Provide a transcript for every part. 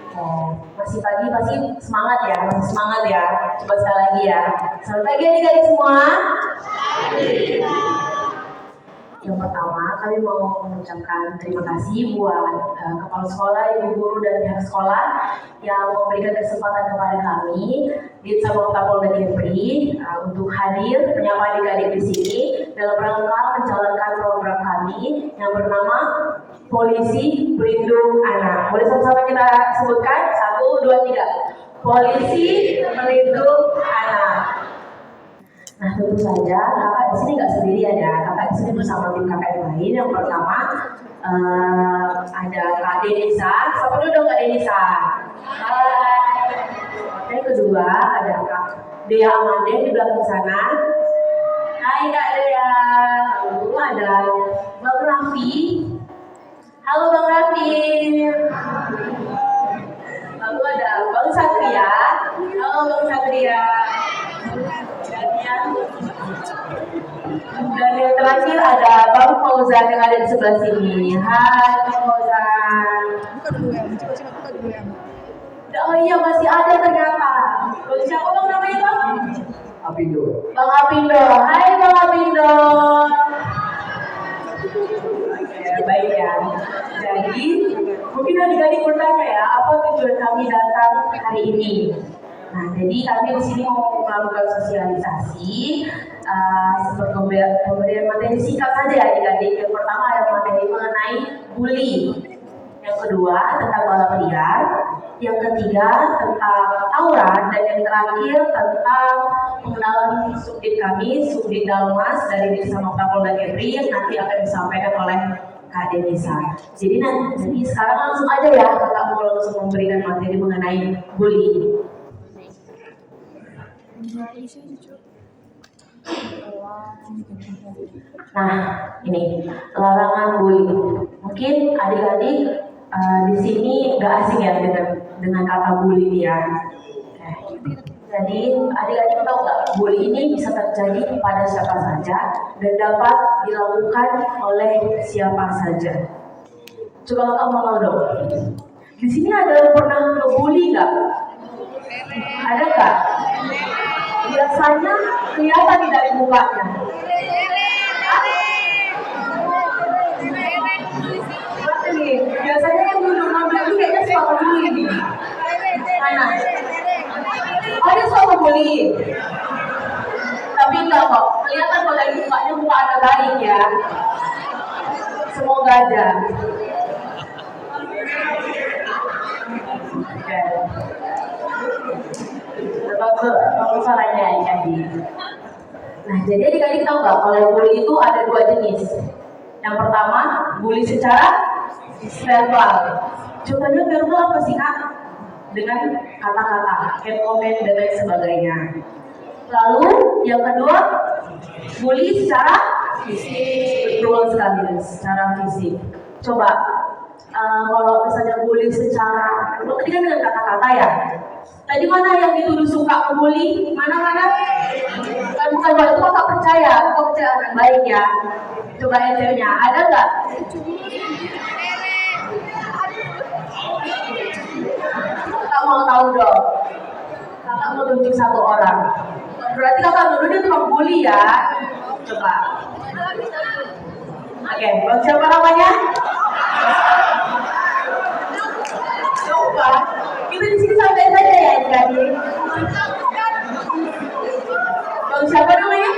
Masih pagi pasti semangat ya, masih semangat ya. Coba sekali lagi ya. Selamat pagi adik-adik semua. Yang pertama, kami mau mengucapkan terima kasih buat kepala sekolah, ibu guru dan pihak sekolah yang memberikan kesempatan kepada kami di Sabang Polda Kepri untuk hadir menyapa adik-adik di sini dalam rangka menjalankan program kami yang bernama Polisi Pelindung Anak. Boleh sama-sama kita sebutkan? 1, 2, 3. Polisi Pelindung Anak. Nah, tentu saja kakak di sini nggak sendirian ya. Kakak di sini bersama tim kakak yang lain. Yang pertama ada Kak Denisa. Siapa dulu dong Kak Denisa? Yang kedua ada Kak Dea Amande di belakang sana. Hai Kak Dea. Lalu ada Bang Raffi. Halo Bang Raffi. Lalu ada Bang Satria. Halo Bang Satria. Dan yang terakhir ada Bang Fauzan yang ada di sebelah sini. Hai Bang Fauzan. Buka dulu ya, coba buka dulu ya. Oh iya masih ada ternyata. Bang siapa Bang namanya Bang? Apindo. Bang Apindo. Hai Bang Apindo. Ya, baik ya. Jadi mungkin adik-adik bertanya ya, apa tujuan kami datang hari ini? Nah, jadi kami di sini mau melakukan sosialisasi seperti pemberian materi singkat saja ya adik-adik. Yang pertama ada materi mengenai bully. Yang kedua tentang balap liar. Yang ketiga tentang tawuran. Dan yang terakhir tentang pengenalan subdit kami, subdit Dalmas dari Desa Polda Kepri yang nanti akan disampaikan oleh Kak Denisa. Jadi sekarang langsung aja ya kakak mau langsung memberikan materi mengenai bully. Nah, ini larangan bully. Mungkin adik-adik di sini nggak asing ya dengan kata bully ya. Jadi adik-adik tahu nggak, bully ini bisa terjadi kepada siapa saja dan dapat dilakukan oleh siapa saja. Coba kamu mau dong. Di sini ada yang pernah ngebully nggak? Ada nggak? Biasanya kelihatan dari mukanya. Biasanya yang duduk ngambil itu kayaknya suka ngebully nih. Mana? Oh dia suka ngebully. Tapi enggak kok. Kelihatan kalau dari mukanya muka anak baik ya. Semoga aja. Bagus suaranya jadi. Nah, jadi adik-adik tahu nggak kalau bully itu ada 2 jenis. Yang pertama, bully secara verbal. Contohnya verbal apa sih Kak? Dengan kata-kata, comment dan lain sebagainya. Lalu yang kedua, bully secara fisik. Betul sekali, secara fisik. Coba kalau misalnya bully secara, tadi kan dengan kata-kata ya. Tadi mana yang dituduh suka bully? Mana? Kan bukan buat itu kakak percaya orang baik ya. Coba enter-nya, ada nggak? Kakak mau tahu dong. Kakak mau tunjuk 1 orang. Berarti kakak dulu dia tukang bully ya. Coba. Oke, bang siapa namanya? Coba. Kita di sini santai saja ya, jadi. Bang siapa namanya?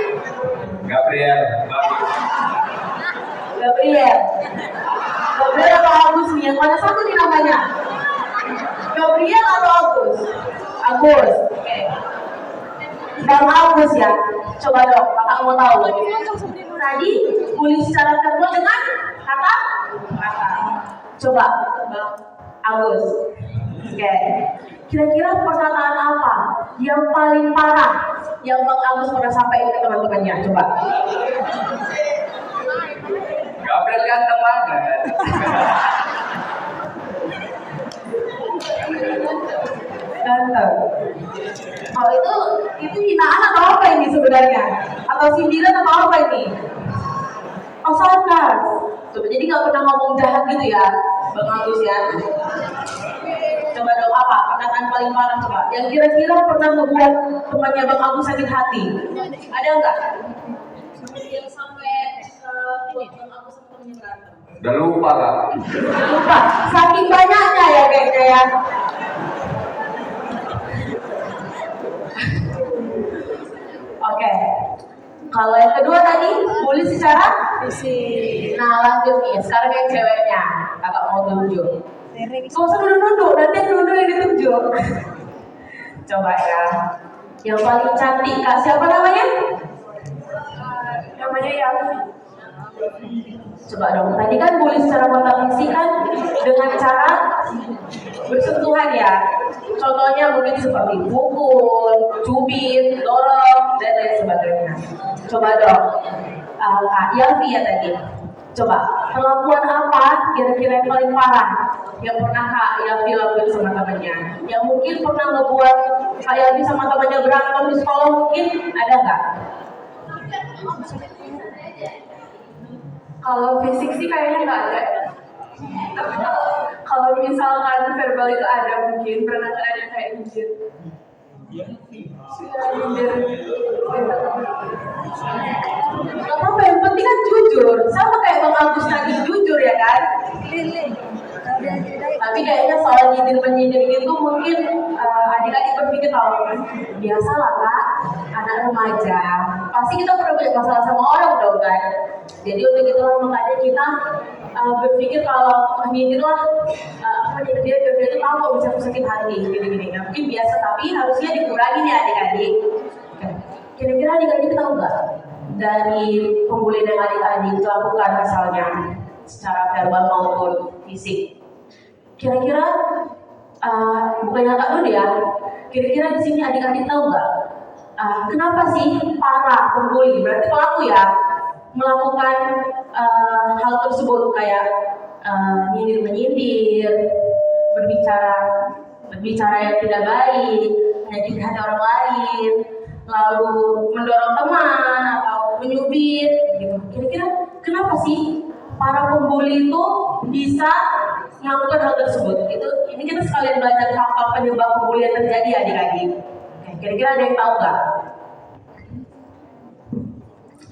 Gabriel. Gabriel atau Agus nih? Yang mana satu nih namanya? Gabriel atau Agus? Agus. Oke. Bang Agus ya. Coba dong, kakak mau tahu. Tadi bully secara verbal dengan kata. Coba, Bang Agus. Oke. Kira-kira perkataan apa yang paling parah yang Bang Agus pernah sampaikan ke teman-temannya? Coba. Gabriel ganteng banget. Ganteng. Oh itu hinaan atau apa ini sebenarnya? Atau sindiran atau apa ini? Oh sarkas. Coba jadi nggak pernah ngomong jahat gitu ya, Bang Agus ya. Coba dong apa? Perkataan paling parah coba. Yang kira-kira pernah membuat temannya Bang Agus sakit hati? Ada nggak? Yang sampai buat Bang Agus sama temannya berantem? Udah lupa kak. Lupa. Saking banyaknya ya kayaknya ya. Oke. Kalau yang kedua tadi, bully secara Fisik. nah lanjut nih. Sekarang yang ceweknya, kakak mau tunjuk. Sering. Gak usah nunduk-nunduk, nanti yang nunduk yang ditunjuk. Coba ya. Yang paling cantik, kak siapa namanya? Namanya Yafi. Coba dong, tadi kan bully secara kontak fisik kan dengan cara bersentuhan ya. Contohnya mungkin seperti pukul, cubit, dorong, dan lain sebagainya. Coba dong, Kak Yafi ya tadi. Coba, perlakuan apa kira-kira yang paling parah yang pernah Kak Yafi lakuin sama temannya? Yang mungkin pernah ngebuat Kak Yafi sama temannya berantem di sekolah mungkin ada nggak? Kalau fisik sih kayaknya nggak ada. Tapi kalau misalkan verbal itu ada, mungkin pernah ada kayak nyindir. Nyindir. Gak apa-apa, yang penting kan jujur. Sama kayak Bang Agus tadi jujur ya kan? Tapi kayaknya soal nyindir-menyindir gitu mungkin adik-adik berpikir kalau biasalah kak, anak remaja. Pasti kita pernah punya masalah sama orang dong kan? Jadi untuk itulah makanya kita berpikir kalau nyindir lah, dia itu tahu kok bisa sakit hati gini-gini. Nah, mungkin biasa tapi harusnya dikurangi ya adik-adik. Kira-kira adik-adik tahu nggak dari pembulian yang adik-adik lakukan misalnya secara verbal maupun fisik? Kira-kira bukannya Kak Nur ya? Kira-kira di sini adik-adik tahu nggak kenapa sih para pembuli berarti pelaku ya melakukan hal tersebut kayak nyindir-menyindir, berbicara yang tidak baik, menyakiti hati orang lain, lalu mendorong teman atau menyubit gitu. Kira-kira kenapa sih para pembuli itu bisa melakukan hal tersebut? Ini kita sekalian belajar faktor penyebab pembulian terjadi adik-adik. Kira-kira ada yang tahu nggak?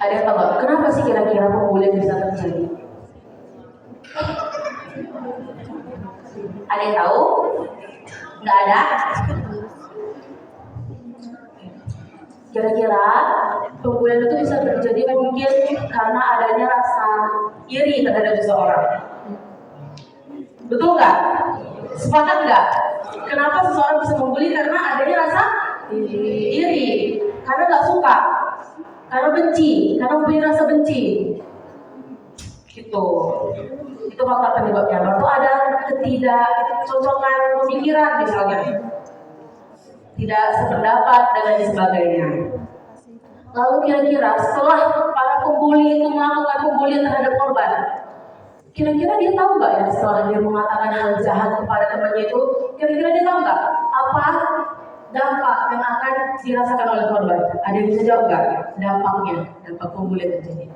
Ada yang tahu nggak? Kenapa sih kira-kira pembulian bisa terjadi? Ada yang tahu? Nggak ada? Kira-kira pembulian itu bisa terjadi mungkin karena adanya rasa iri terhadap seseorang. Betul nggak? Sepakat nggak? Kenapa seseorang bisa membuli? Karena adanya rasa iri. Karena nggak suka. Karena benci. Karena punya rasa benci. Gitu. Itu faktor penyebabnya. Baru ada ketidakcocokan pemikiran misalnya. Tidak sependapat dan lain sebagainya. Lalu kira-kira setelah para pembuli itu melakukan pembulian terhadap korban, kira-kira dia tahu nggak ya setelah dia mengatakan hal jahat kepada temannya itu, kira-kira dia tahu nggak apa dampak yang akan dirasakan oleh korban? Ada yang bisa jawab nggak dampaknya, dampak pembulian terjadi?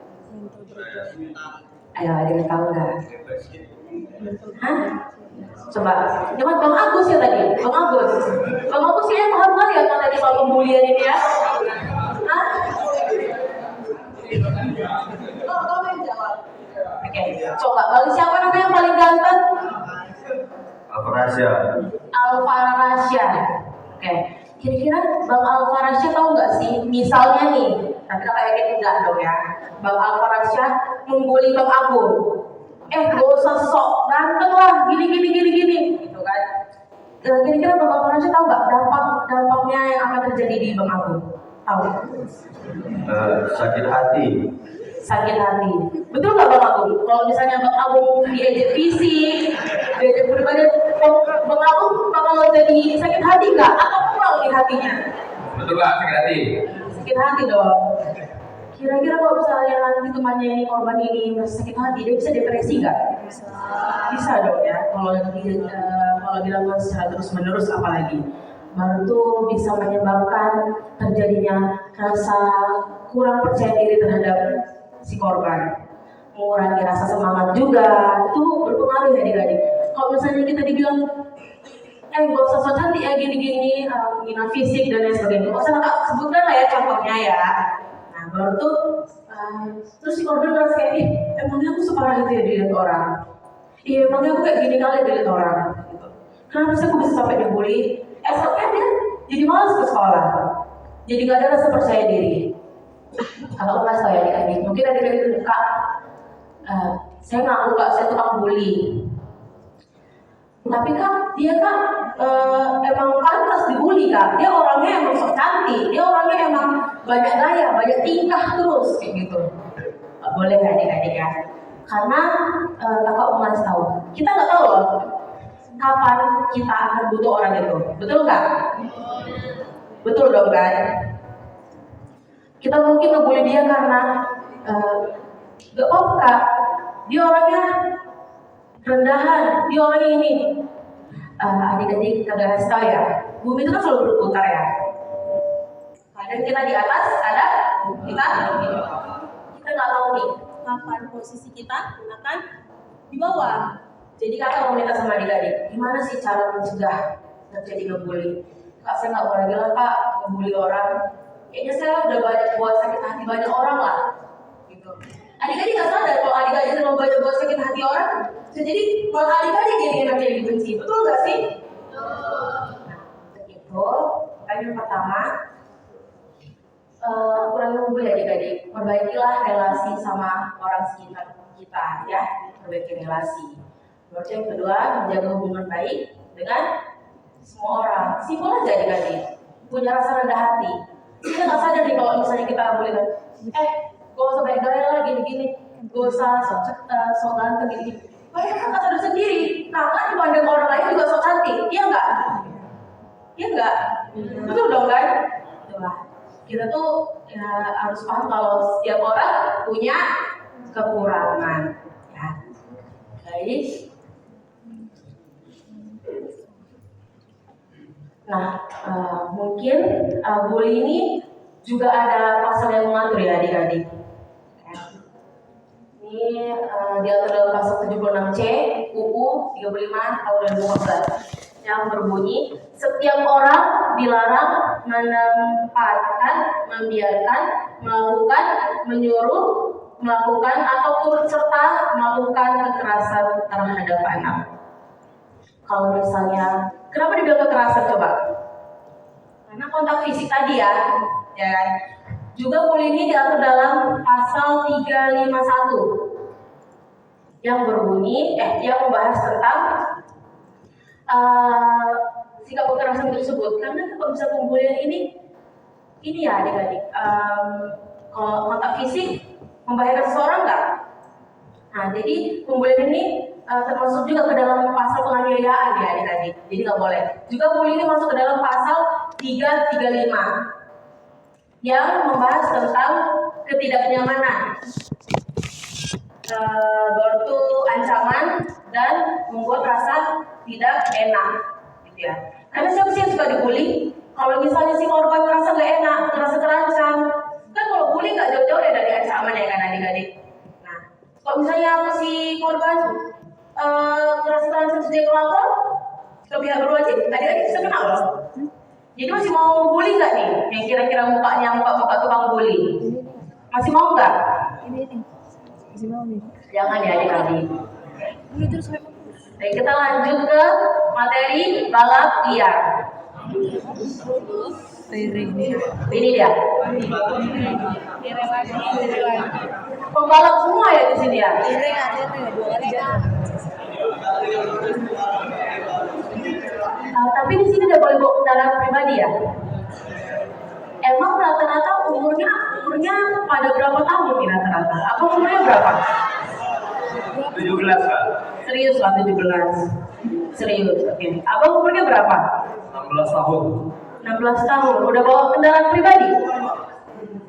Ayo, ada yang tahu nggak? Hah? Coba, jangan Bang Agus ya tadi, Bang Agus kayaknya paham banget ya kalau tadi soal pembulian ini ya? Hah? Oh, kamu yang jawab. Oke, coba bagi siapa namanya yang paling ganteng? Alfarasya. Alfarasya. Oke, kira-kira Bang Alfarasya tahu nggak sih? Misalnya nih, tapi kayaknya enggak dong ya. Bang Alfarasya membuli Bang Agung. Gak usah sok ganteng lah, gini, gitu kan? Kira-kira Bang Alfarasya tahu nggak dampaknya yang akan terjadi di Bang Agung? Tahu? Sakit hati. Sakit hati. Betul nggak Bang Agung? Kalau misalnya Bang Agung diejek fisik, diejek berbadan, Bang Agung bakal jadi sakit hati nggak? Atau pulang di hatinya? Betul nggak sakit hati? Sakit hati dong. Kira-kira kalau misalnya nanti temannya ini korban ini merasa sakit hati, dia bisa depresi nggak? Bisa dong ya. Kalau dilakukan secara terus-menerus apalagi, baru tuh bisa menyebabkan terjadinya rasa kurang percaya diri terhadap si korban, mengurangi rasa semangat juga, itu berpengaruh ya adik-adik. Kalau misalnya kita dibilang gak usah so cantik ya gini-gini, minat fisik dan lain sebagainya. Gak usah kakak sebutkan lah ya contohnya ya. Nah baru tuh, terus si korban merasa kayak, emangnya aku separah itu ya dilihat orang? Iya emangnya aku kayak gini kali dilihat orang? Gitu. Kenapa sih aku bisa sampai dibully? Esoknya dia jadi malas ke sekolah, jadi gak ada rasa percaya diri. Kalau nggak tahu ya adik-adik, mungkin adik-adik itu kak, saya ngaku kak, saya tukang bully. Tapi kak, dia kak emang pantas dibully kak. Dia orangnya emang sok cantik, dia orangnya emang banyak gaya, banyak tingkah terus kayak gitu. Gak boleh adik-adik ya. Karena kakak mau ngasih tahu, kita nggak tahu loh kapan kita akan butuh orang itu, betul nggak? Betul dong kan? Kita mungkin ngebully dia karena gak apa kak, dia orangnya rendahan, dia orangnya ini. Adik-adik kagak kasih tahu ya, bumi itu kan selalu berputar ya. Kadang kita di atas, kadang kita nggak tahu nih kapan posisi kita akan di bawah. Jadi kakak mau minta sama adik-adik, gimana sih cara mencegah terjadi ngebully? Kak saya nggak boleh lagi lah kak ngebully orang. Kayaknya saya udah banyak buat sakit hati banyak orang lah. Gitu. Adik-adik nggak sadar kalau adik-adik terlalu banyak buat sakit hati orang, jadi malah adik-adik jadi enak jadi dibenci, betul nggak sih? Begitu. Yang pertama, kurangi ngebully adik-adik. Perbaikilah relasi sama orang sekitar kita ya, perbaiki relasi. Terus yang kedua, menjaga hubungan baik dengan semua orang. Simpel aja adik-adik. Punya rasa rendah hati. Kita nggak sadar nih kalau misalnya kita bully kan, gak usah baik gaya lah gini-gini, gak usah sok ganteng gini-gini. Padahal kakak sadar sendiri, kakak dipandang orang lain juga sok cantik, iya nggak? Iya nggak? Betul dong kan? Itulah. Kita tuh ya, harus paham kalau setiap orang punya kekurangan. Ya, guys. Nah, mungkin bully ini juga ada pasal yang mengatur ya adik-adik. Ini diatur dalam pasal 76C UU 35 tahun 2014 yang berbunyi setiap orang dilarang menempatkan, membiarkan, melakukan, menyuruh, melakukan atau turut serta melakukan kekerasan terhadap anak. Kalau misalnya, kenapa dibilang kekerasan coba? Karena kontak fisik tadi ya kan? Juga bully ini diatur dalam pasal 351 yang berbunyi, yang membahas tentang sikap kekerasan tersebut. Karena kalau bisa pembulian ini ya adik-adik, kalau kontak fisik membahayakan seseorang nggak? Nah, jadi pembulian ini termasuk juga ke dalam pasal penganiayaan ya adik-adik. Jadi nggak boleh. Juga bully ini masuk ke dalam pasal 335 yang membahas tentang ketidaknyamanan, berarti ancaman dan membuat rasa tidak enak, gitu ya. Karena siapa sih yang suka dibully? Kalau misalnya si korban merasa nggak enak, merasa terancam, kan kalau bully nggak jauh-jauh dari ancaman ya kan adik-adik. Nah, kalau misalnya si korban merasa terancam sejak lapor ke pihak berwajib, adik-adik bisa kenal loh. Jadi masih mau bully nggak nih? Yang kira-kira muka tukang bully, masih mau nggak? Masih mau nih. Jangan ya adik-adik. Ini terus Oke, kita lanjut ke materi balap liar. Ini dia. Pembalap semua ya di sini ya. Tapi di sini tidak boleh bawa kendaraan pribadi ya. Emang rata-rata umurnya pada berapa tahun nih rata-rata? Apa umurnya berapa? 17 Kak. Serius lah 17. Serius, oke. Abang umurnya berapa? 16 tahun. 16 tahun. Udah bawa kendaraan pribadi?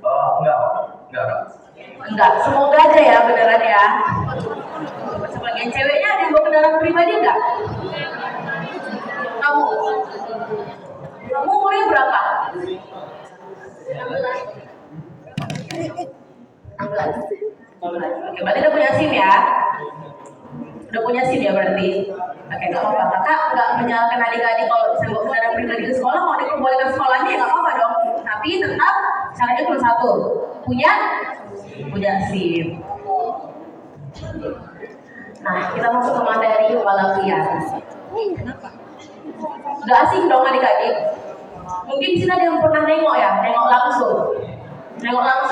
Enggak Kak. Enggak, semoga aja ya beneran ya. Sebagian ceweknya ada yang bawa kendaraan pribadi enggak? Kamu umurnya berapa? 16. Oke, berarti udah punya SIM ya? Udah punya SIM ya berarti? Oke, nggak apa-apa. Kakak nggak menyalahkan adik-adik kalau bisa bawa kendaraan pribadi ke sekolah, mau diperbolehkan sekolahnya ya nggak apa-apa dong. Tapi tetap syaratnya cuma satu, punya SIM. Nah, kita masuk ke materi balap liar. Gak asing dong adik-adik. Mungkin di sini ada yang pernah nengok ya, nengok langsung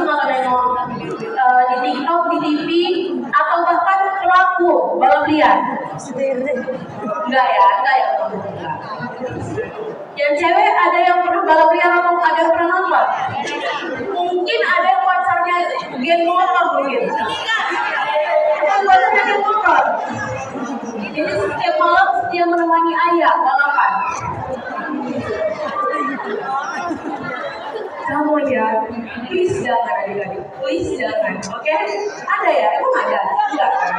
atau nengok di TikTok, di TV, atau bahkan pelaku balap liar. Enggak ya. Yang cewek ada yang pernah balap liar atau ada yang pernah nonton? Mungkin ada yang pacarnya geng motor mungkin. Pacarnya geng motor. Jadi setiap malam dia menemani ayah balapan. Kamu ya, please jangan adik-adik, please jangan, oke? Ada ya? Emang ada? Enggak kan?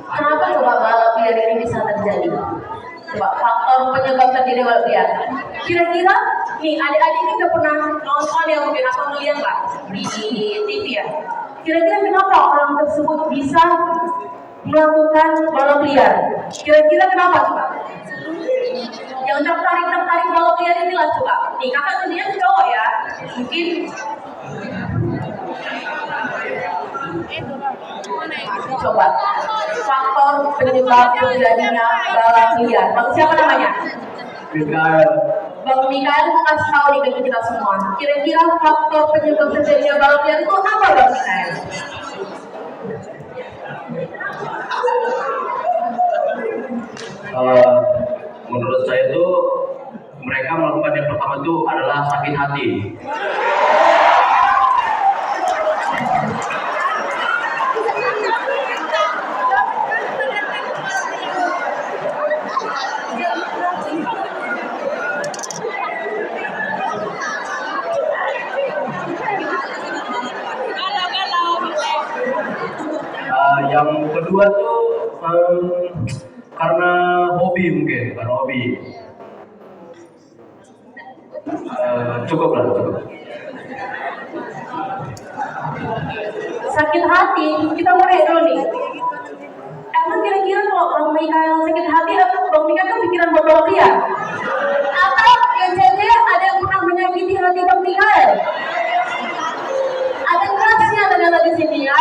Kenapa coba balap liar ini bisa terjadi? Coba faktor penyebab terjadi balap liar. Kira-kira nih adik-adik ini udah pernah nonton ya mungkin atau ngeliat lah di TV ya. Kira-kira kenapa orang tersebut bisa melakukan balap liar? Kira-kira kenapa coba? Yang tertarik balap liar inilah coba. Nih kakak tentunya cowok ya. Mungkin coba faktor penyebab terjadinya balap liar. Bang siapa namanya? Mikael. Bang Mikael mau kasih tahu nih ke kita semua. Kira-kira faktor penyebab terjadinya balap liar itu apa Bang Mikael? Menurut saya tuh mereka melakukan yang pertama itu adalah sakit hati. Yang kedua tuh karena hobi mungkin, karena hobi. Cukup. Sakit hati, kita mulai dulu nih. Emang kira-kira kalau Bang Mikael sakit hati, Bang Mikael kan pikiran buat balap liar? Atau yang cewek ada yang pernah menyakiti hati Bang Mikael? Ada kerasnya ternyata di sini ya.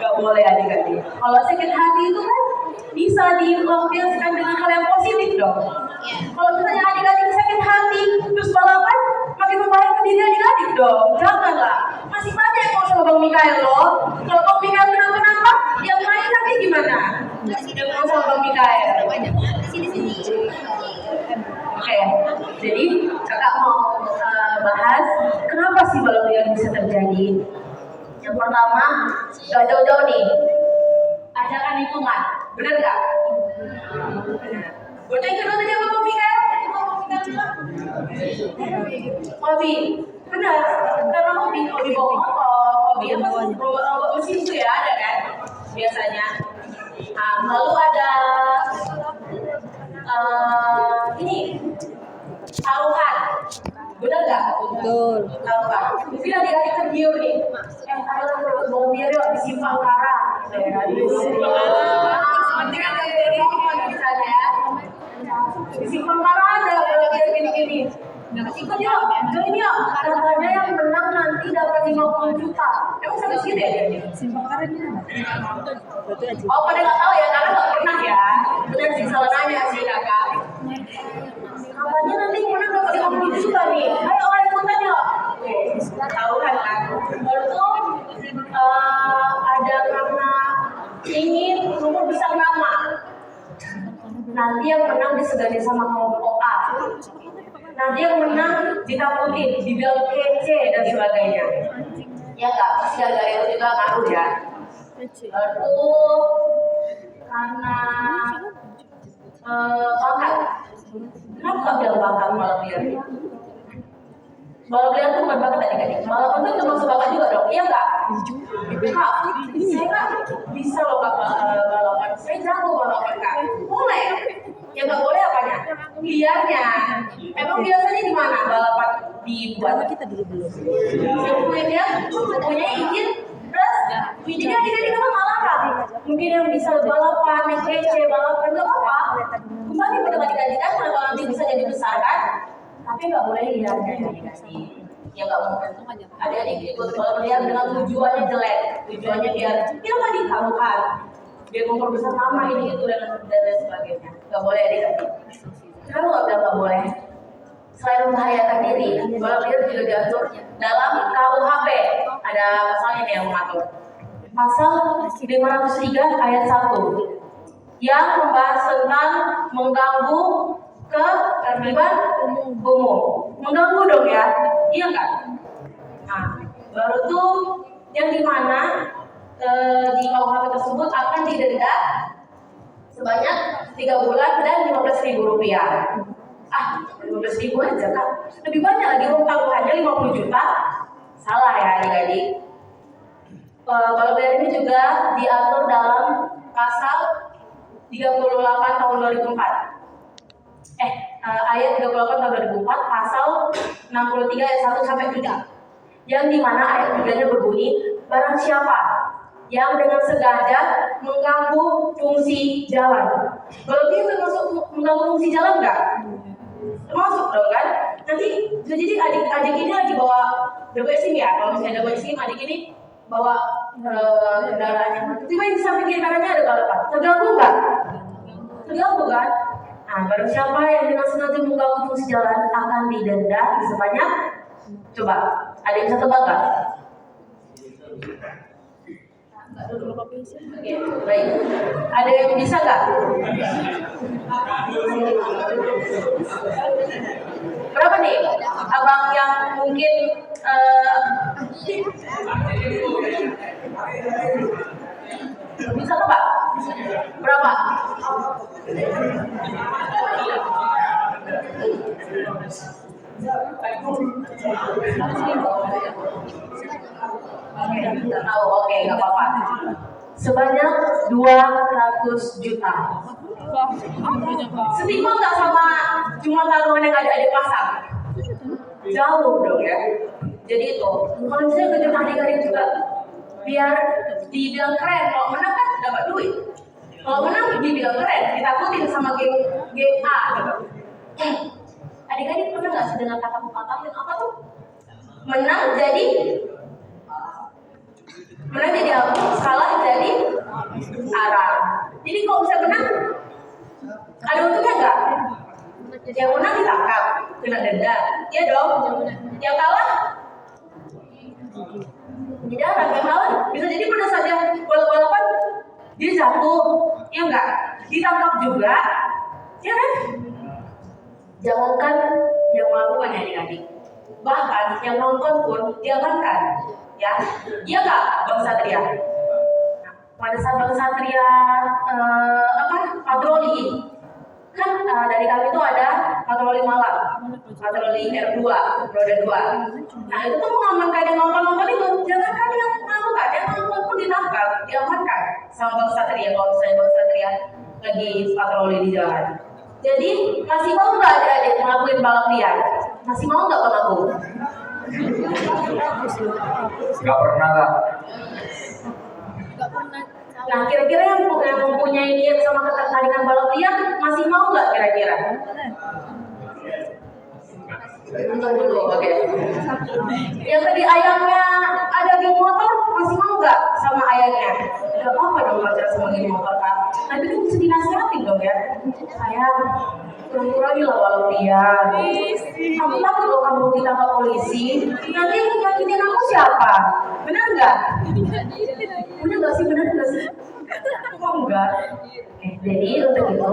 Gak boleh adik-adik. Kalau sakit hati itu kan bisa dilampiaskan dengan hal yang positif dong. Kalau misalnya adik-adik sakit hati terus balapan, makin membahayakan diri adik-adik dong. Janganlah. Masih banyak yang mau sama Bang Mikael loh. Kalau Bang Mikael kenapa-napa, yang lain nanti gimana? Yang mau sama Bang Mikael. Oke, jadi kakak mau bahas kenapa sih balap liar bisa terjadi. Yang pertama, gak jauh-jauh nih, ajakan lingkungan, bener gak? Bener. Yang kedua tadi apa Bang Mikael? Hobi, benar. Karena hobi bawa motor, hobi apa? Robot mesin itu ya ada kan, biasanya. Lalu ada ini taruhan, bener gak? Betul. Taruhan. Mungkin adik-adik tergiur nih. Ayo mau biar yuk di Simpang Kara. Nanti kan dari momen misalnya ya. Di Simpang Kara ada biar gini-gini. Ikut yuk, join yuk. Katanya yang menang nanti dapat 50 juta. Emang sampai situ ya? Simpang Kara ini mana? Oh, pada nggak tahu ya, karena nggak pernah ya. Benar sih, salah nanya sih kakak. Katanya nanti menang dapat 50 juta nih. Ayo ikutan yuk. Tahu kan? Baru tuh ada karena ingin rumput besar nama. Nanti yang menang disegani sama kelompok A. Nanti yang menang ditakutin, dibilang kece dan sebagainya. Ya nggak, pasti gara itu juga ngaruh ya. Lalu karena bakat. Kenapa nggak bilang bakat balap liar? Balap liar itu bukan bakat adik-adik. Balap itu termasuk bakat juga dong, iya nggak? Kak, saya nggak bisa loh kak balapan. Saya jago balapan kak. Boleh. Ya nggak boleh apanya? Liarnya. Emang biasanya di mana balapan? dibuat. Kita dulu belum. Dia punya izin, terus jadi adik-adik kan melarang. Mungkin yang bisa balapan, naik kece, balapan nggak apa-apa. Kembali pada adik-adik kan kalau nanti bisa jadi besar kan, tapi nggak boleh lihat adik-adik. Ya nggak mungkin adik-adik ikut balap liar dengan tujuannya jelek, tujuannya biar dia nggak ditaruhkan, biar memperbesar nama ini itu dan lain sebagainya. Nggak boleh adik-adik. Kenapa nggak bilang nggak boleh? Selain membahayakan diri, balap liar juga diatur dalam KUHP. Ada pasalnya nih yang mengatur. Pasal 503 ayat 1 yang membahas tentang mengganggu ketertiban umum. Mengganggu dong ya, iya nggak? Nah, baru tuh yang dimana di KUHP tersebut akan didenda sebanyak 3 bulan dan 15.000 rupiah. 15.000 aja kan? Lebih banyak lagi, taruhannya 50 juta. Salah ya adik-adik. Balap liar ini juga diatur dalam pasal 38 tahun 2004. Ayat 38 tahun 2004, pasal 63 ayat 1 sampai 3. Yang dimana ayat 3-nya berbunyi, barang siapa yang dengan sengaja mengganggu fungsi jalan. Kalau dia termasuk mengganggu fungsi jalan nggak? Termasuk dong kan? Nanti jadi adik ini lagi bawa WSIM ya. Kalau misalnya ada WSIM, adik ini bawa kendaraannya. Tiba di samping kiri kanannya ada balapan. Terganggu nggak? Terganggu kan? Nah, barang siapa yang dengan sengaja mengganggu fungsi jalan akan didenda sebanyak, coba, ada yang bisa tebak nggak? Oke, baik. Ada yang bisa nggak? Berapa nih? Abang yang mungkin bisa tebak? Berapa? Tidak tahu, oke, nggak apa-apa. Sebanyak 200 juta. Setimpal nggak sama jumlah taruhan yang ada di pasar? Jauh dong ya. Jadi itu, kalau misalnya kerja adik-adik juga, biar dibilang keren. Kalau menang kan dapat duit. Kalau menang dibilang keren, ditakutin sama game A. Adik-adik pernah nggak sih dengar kata-kata yang apa tuh? Menang jadi apa? Salah jadi arah. Jadi kalau bisa menang, ada untungnya nggak? Yang menang ditangkap, kena denda, ya dong. Yang kalah, tidak ada. Yang kalah bisa jadi pada saja balap-balapan dia jatuh, ya enggak? Ditangkap juga, ya kan? Jangankan yang melakukan adik-adik, bahkan yang nonton pun diamankan, ya? Iya nggak, Bang Satria? Pada saat Bang Satria patroli, kan dari kami itu ada patroli malam, patroli R2, roda 2. Nah itu tuh mengamankan yang nonton itu, jangankan yang melakukan, yang nonton pun ditangkap, diamankan sama Bang Satria. Kalau misalnya Bang Satria lagi patroli di jalan. Jadi masih mau nggak adik-adik ngelakuin balap liar? Masih mau nggak Bang Agung? Nggak pernah lah. Nah kira-kira yang mempunyai niat sama ketertarikan balap liar masih mau nggak kira-kira? Bentar dulu, oke. Yang tadi ayamnya ada geng motor masih mau nggak sama ayamnya? Gak apa-apa dong pacar sama geng motor kan? Tapi kan bisa dinasihatin dong ya. Sayang, kurang-kurangi lah balap liar. Kamu takut kalau kamu ditangkap polisi, nanti yang nyakitin kamu siapa? Benar nggak? Benar nggak sih? Benar nggak sih? Kok enggak? Jadi untuk itu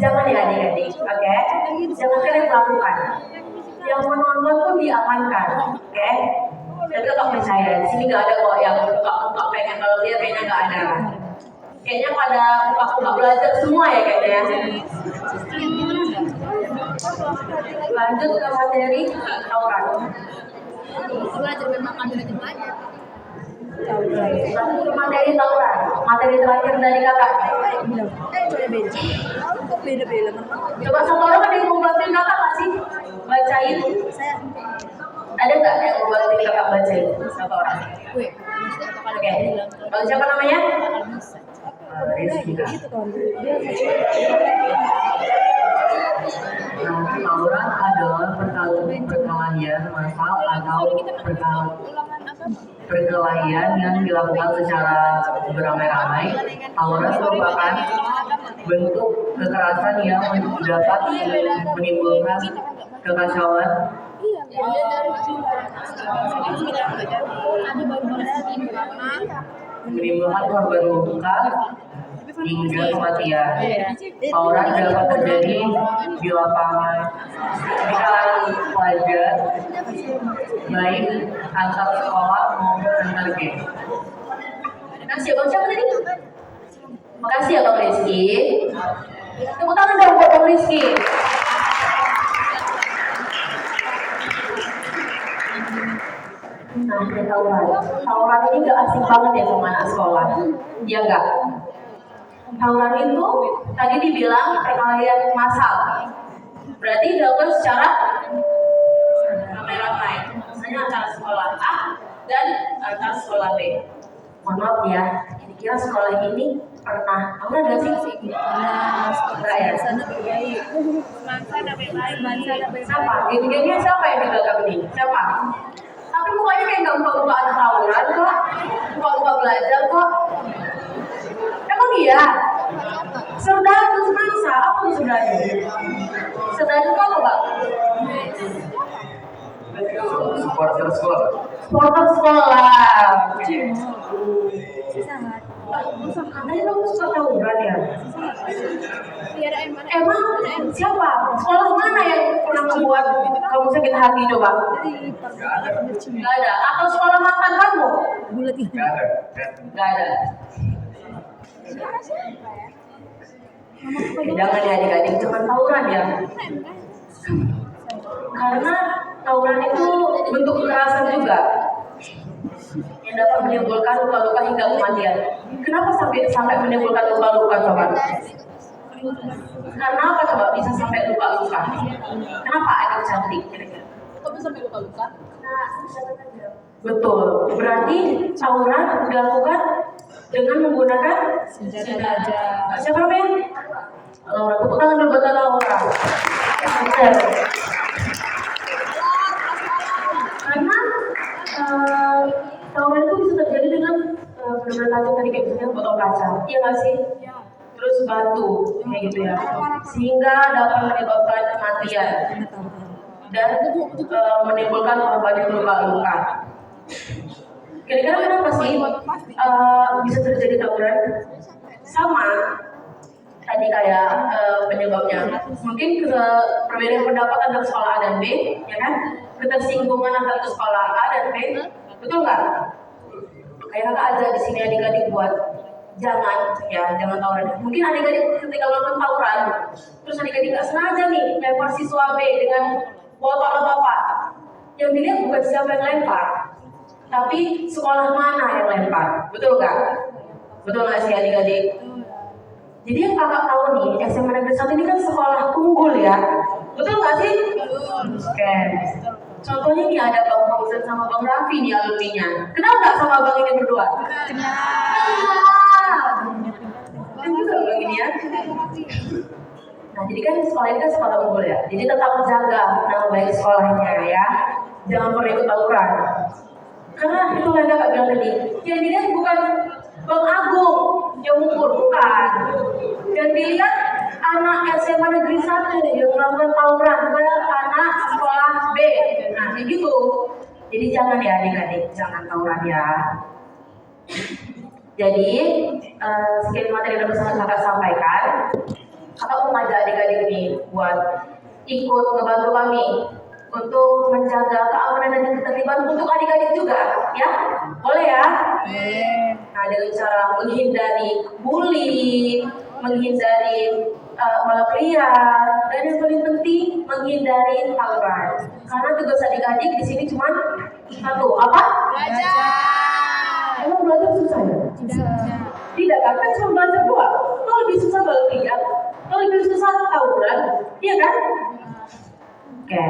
jangan ya adik-adik, oke? Jangan kalian melakukan. Yang menonton pun diamankan, oke? Tapi tetap percaya, di sini nggak ada kok yang buka-buka pengen kalau dia kayaknya nggak ada. Kayaknya pada buka-buka belajar semua ya kayaknya. Lanjut ke materi tauran. Belajar memang ada banyak. Lanjut ke materi tauran. Materi terakhir dari kakak. Beda-beda. Coba satu orang ada yang mau bantuin kakak nggak sih? Bacain. Saya Ada nggak yang mau bantu kakak baca itu? Satu orang. Wih, maksudnya apa kalau Oke. dia bilang Kalau siapa namanya? bakal bisa. Rizky. Gitu kan. Nah, tawuran adalah perkelahian massal atau perkelahian yang dilakukan secara beramai-ramai. Tawuran merupakan bentuk kekerasan yang dapat menimbulkan kekacauan, menimbulkan korban luka hingga kematian. Tawuran dapat terjadi di lapangan, di kalangan pelajar, baik antar sekolah maupun antar geng. Makasih ya Bang, siapa tadi? Makasih ya Bang Rizky. Tepuk tangan dong buat Bang Rizky. Nah, ini tawuran. Tawuran ini gak asing banget ya sama anak sekolah. Iya enggak? Tawuran itu tadi dibilang perkelahian massal. Berarti dilakukan secara ramai-ramai. Misalnya antara sekolah A dan antara sekolah B. Mohon maaf ya, kira-kira sekolah ini pernah tawuran gak sih? Enggak ya? Siapa? Geng-gengnya siapa yang di belakang ini? Siapa? Tapi mukanya kayak nggak buka-buka anak tawuran kok, buka-buka belajar kok. Emang iya? Serdadu semangsa, apa tuh serdadu? Serdadu itu apa Pak? Supporter sekolah. Supporter sekolah. Katanya kamu suka tawuran ya? Emang siapa? Sekolah mana yang pernah membuat kamu sakit hati coba? Gak ada. Atau sekolah mantan kamu? Nggak ada. Gak ada. Jangan ya adik-adik, cuma tawuran ya. Karena tawuran itu bentuk kekerasan juga yang dapat menimbulkan luka-luka hingga kematian. Kenapa sampai menimbulkan luka-luka coba? Karena apa coba bisa sampai luka-luka? Kenapa adik cantik? Kok bisa sampai luka-luka? Betul. Berarti tawuran dilakukan dengan menggunakan Senjata tajam. siapa namanya? Laura. Tepuk tangan dulu buat Laura. Benar. Karena tawuran itu bisa terjadi dengan benar-benar tajam tadi kayak misalnya botol kaca, iya nggak sih? Terus batu kayak gitu ya, sehingga dapat menyebabkan kematian dan menimbulkan korban yang luka-luka. Kira-kira kenapa sih bisa terjadi tawuran? Sama tadi kayak penyebabnya. Mungkin perbedaan pendapat antara sekolah A dan B, ya kan? Ketersinggungan antara sekolah A dan B, betul nggak? Kayak kakak aja di sini adik-adik buat jangan tawuran. Mungkin adik-adik ketika melakukan tawuran, terus adik-adik nggak sengaja nih lempar siswa B dengan botol atau apa. Yang dilihat bukan siapa yang lempar, tapi sekolah mana yang lempar, betul nggak? Betul nggak sih adik-adik? Jadi yang kakak tahu nih, SMA Negeri 1 ini kan sekolah unggul ya, betul nggak sih? Oke. Contohnya nih ada Bang Fauzan sama Bang Raffi nih alumninya. Kenal nggak sama Bang ini berdua? Kenal. Kan juga Bang ini ya. Nah, jadi kan sekolah ini kan sekolah unggul ya. Jadi tetap jaga nama baik sekolahnya ya. Jangan pernah ikut tawuran. Karena itu yang kakak bilang tadi, yang dilihat bukan Bang Agung yang unggul, bukan. Yang dilihat anak SMA Negeri 1 yang melakukan tawuran ke anak sekolah B. Nah, kayak gitu. Jadi jangan ya adik-adik, jangan tawuran ya. Jadi, sekian materi yang bersama kakak sampaikan. Kakak mau ngajak adik-adik nih buat ikut ngebantu kami untuk menjaga keamanan dan ketertiban untuk adik-adik juga, ya? Boleh ya? Nah, dengan cara menghindari bully, menghindari balap liar, dan yang paling penting menghindari tawuran. Karena tugas adik-adik di sini cuma satu, apa? Belajar. Emang belajar susah ya? Tidak kan? Kan cuma belajar doang. Kalau lebih susah balap liar, kalau lebih susah tawuran, iya kan? Oke.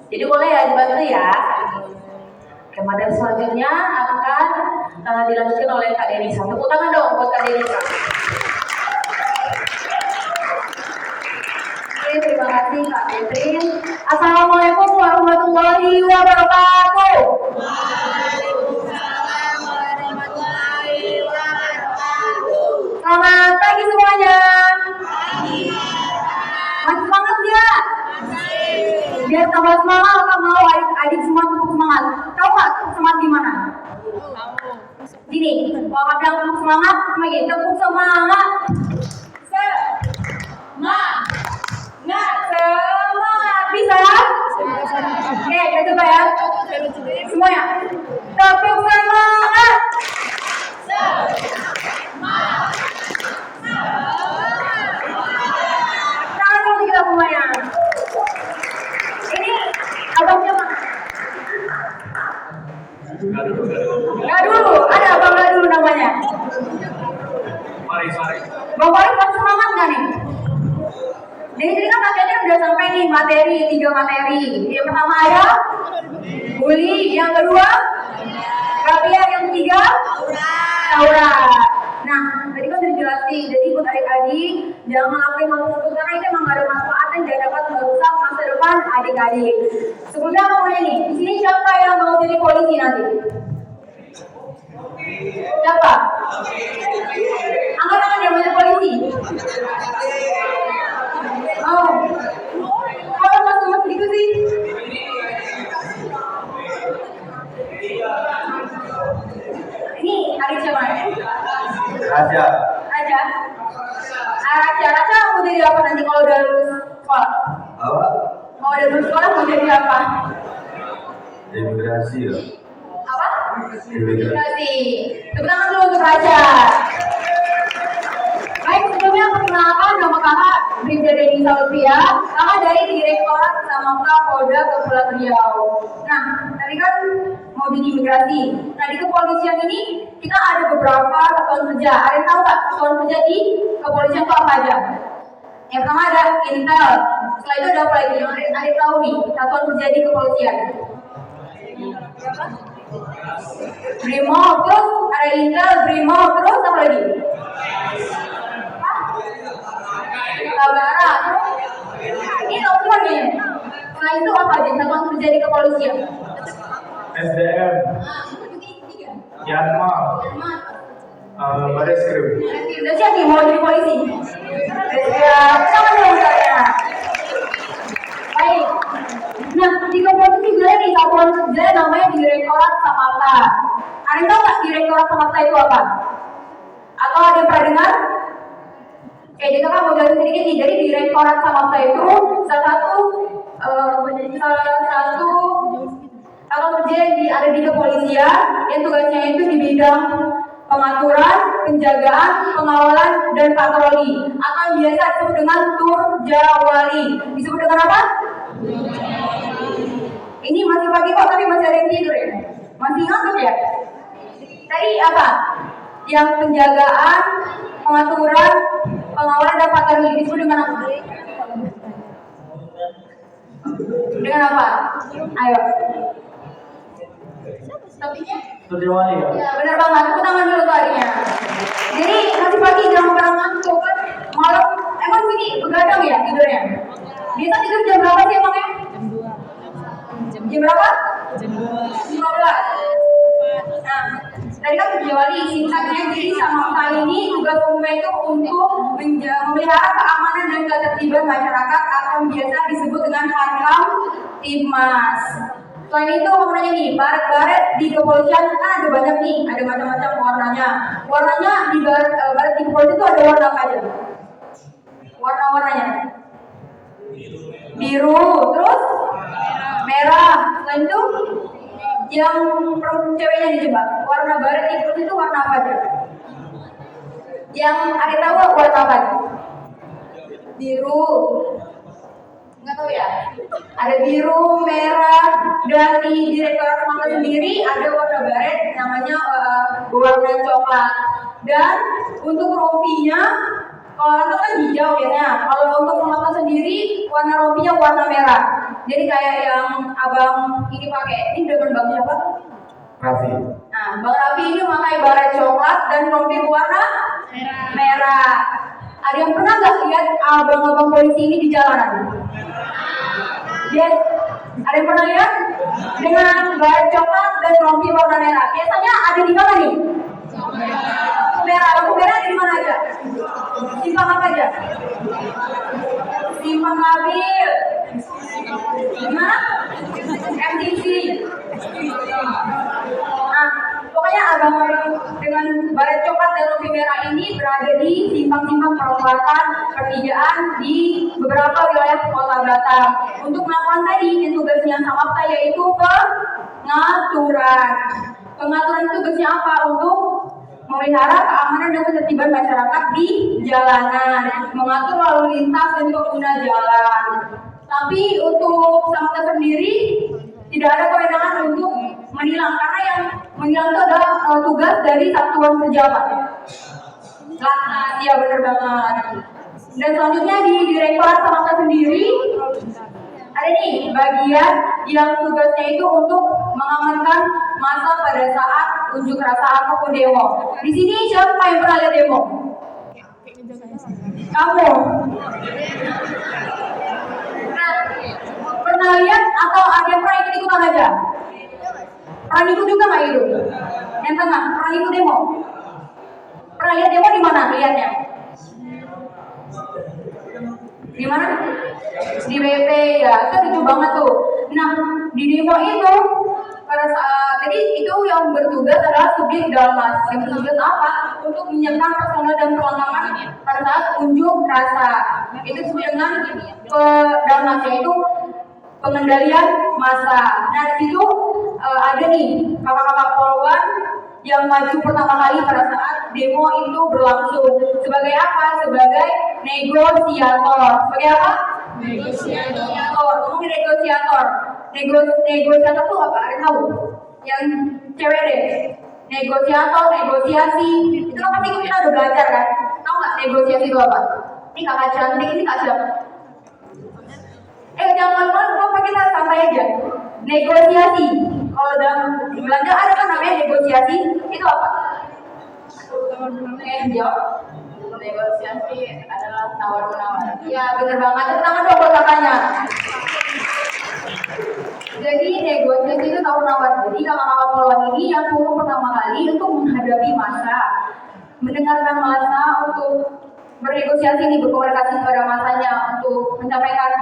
Jadi boleh ya dibantu ya. Oke, materi selanjutnya akan dilanjutkan oleh Kak Denisa. Tepuk tangan dong buat Kak Denisa. Oke, terima kasih Kak Catherine. Assalamualaikum warahmatullahi wabarakatuh. Selamat pagi semuanya. Masih semangat ya? Biar tambah semangat, Kak mau adik-adik semua tepuk semangat. Tahu nggak tepuk semangat gimana? Gini, kalau Kak bilang tepuk semangat, lagi tepuk semangat. Semangat, bisa? Oke, kita coba ya. Semuanya, tepuk semangat. Tangan dulu kita semuanya. Ini abangnya mana? Nggak dulu, ada abang nggak dulu namanya. Mari. Bang Farid masih semangat nggak nih? Jadi tadi kan katanya udah sampai nih materi, 3 materi. Yang pertama ada bully, yang kedua Rabia, yang ketiga Laura. Nah, tadi kan udah dijelasin. Jadi buat adik-adik jangan ngelakuin hal tersebut karena itu emang gak ada manfaat dan tidak dapat merusak masa depan adik-adik. Sebelumnya aku mau nih, di sini siapa yang mau jadi polisi nanti? Siapa? Angkat tangan yang mau jadi polisi. Oh, kalau mas gitu sih. Ini adik siapa? Raja. Raja mau jadi apa nanti kalau udah lulus sekolah? Apa? Kalau udah lulus sekolah mau jadi apa? Imigrasi ya. Apa? Imigrasi. Tepuk tangan dulu untuk Raja. Baik, sebelumnya perkenalkan nama kakak Bribda Denisa Lutfia. Kakak dari Direktorat Samapta Polda Kepulauan Riau. Nah, tadi kan mau jadi imigrasi. Nah, di kepolisian ini kita ada beberapa satuan kerja. Ada yang tahu nggak satuan kerja di kepolisian itu apa aja? Yang pertama ada Intel. Setelah itu ada apa lagi? Yang ada tahu nih satuan kerja di kepolisian? Brimob, terus ada Intel, Brimob, terus apa lagi? Sabara, terus ini tahu semua nih. Setelah itu apa aja satuan kerja di kepolisian? SDM, Yanma, Baris Krim. Udah siap nih mau jadi polisi? Siap, sama dong saya. Baik. Nah, di kepolisian juga ada nih satuan kerja namanya Direktorat Samapta. Ada yang tahu nggak Direktorat Samapta itu apa? Atau ada yang pernah dengar? Oke, jadi kakak mau jelasin sedikit nih. Jadi Direktorat Samapta itu salah satu satuan kerja yang ada di kepolisian yang tugasnya itu di bidang pengaturan, penjagaan, pengawalan, dan patroli atau yang biasa disebut dengan Turjawali. Disebut dengan apa? Ini masih pagi kok, tapi masih ada yang tidur ya? Masih ngantuk ya? Tadi apa? Yang penjagaan, pengaturan, pengawalan, dan patroli disebut dengan apa? Dengan apa? Ayo. Topiknya? Turjawali ya? Ya, benar banget. Tepuk tangan dulu tadinya. Jadi masih pagi jangan pernah ngantuk kan? Malam emang sini begadang ya tidurnya? Biasa tidur jam berapa sih emangnya? Jam berapa? Jam 2. 15. Nah, tadi kan Turjawali singkatnya. Jadi Samapta ini tugas umumnya itu untuk memelihara keamanan dan ketertiban masyarakat atau biasa disebut dengan Harkam Tipmas. Selain itu mau nanya nih, baret di kepolisian kan ada banyak nih, ada macam-macam warnanya. Warnanya di baret di kepolisian itu ada warna apa aja? Warna-warnanya biru, terus merah. Selain itu yang ceweknya dicoba, warna baret di kepolisian itu warna apa aja? Yang ada tahu warna apa? Biru. Nggak tahu ya, ada biru, merah, dan di Direktorat Samapta sendiri ada warna baret namanya warna coklat. Dan untuk rompinya, kalau itu kan hijau biasanya. Kalau untuk Samapta sendiri warna rompinya warna merah. Jadi kayak yang abang ini pakai, ini dengan bang siapa? Raffi. Nah, Bang Raffi ini memakai baret coklat dan rompi warna merah. Ada yang pernah nggak lihat abang-abang polisi ini di jalanan? Yes. Ada yang pernah lihat dengan baret coklat dan rompi warna merah? Biasanya ada di mana nih? Merah. Lampu merah ada di mana aja? Simpang apa aja? Simpang Labil. Gimana? MTC. Nah, pokoknya abang-abang dengan baret coklat dan rompi merah ini berada di simpang-simpang perempatan pertigaan di beberapa wilayah kota Batam. Untuk melakukan tadi, tugasnya sama apa, yaitu pengaturan. Pengaturan tugasnya apa? Untuk memelihara keamanan dan ketertiban masyarakat di jalanan, mengatur lalu lintas dan pengguna jalan. Tapi untuk Samapta sendiri tidak ada kewenangan untuk menilang, karena yang menilang itu adalah tugas dari satuan pejabat. Latnas, ya benar banget. Dan selanjutnya di Direktorat Samapta sendiri ada nih bagian yang tugasnya itu untuk mengamankan masa pada saat unjuk rasa ataupun demo. Di sini siapa yang pernah lihat demo? Kamu? Nah, pernah lihat atau ada yang pernah ikut-ikutan aja? Pernah ikut juga nggak itu? Yang tengah, pernah ikut demo? Pernah lihat demo di mana lihatnya? Di mana? Di BP ya, itu lucu banget tuh. Nah, di demo itu pada saat, jadi itu yang bertugas adalah subdit Dalmas. Yang bertugas apa? Untuk menyiapkan personel dan perlengkapan pada saat unjuk rasa. Itu disebut dengan Dalmas, yaitu pengendalian massa. Nah, di situ ada nih kakak-kakak polwan yang maju pertama kali pada saat demo itu berlangsung. Sebagai apa? Sebagai negosiator. Sebagai apa? Negosiator. Ngomongin negosiator. Negosiator itu apa? Ada tahu? Yang cewek deh. Negosiator, negosiasi. Itu kan pasti kita udah belajar kan? Tahu nggak negosiasi itu apa? Ini kakak cantik, ini kak siapa? Jangan malu, apa kita santai aja. Negosiasi. Kalau dalam Belanda ada kan namanya negosiasi. Itu apa? Jawab. Negosiasi adalah tawar-menawar. Ya benar banget. Tangan dong buat kakaknya. Jadi negosiasi itu tawar-menawar. Jadi kakak-kakak polwan ini yang turun pertama kali untuk menghadapi massa, mendengarkan massa, untuk bernegosiasi nih, berkomunikasi kepada massanya untuk menyampaikan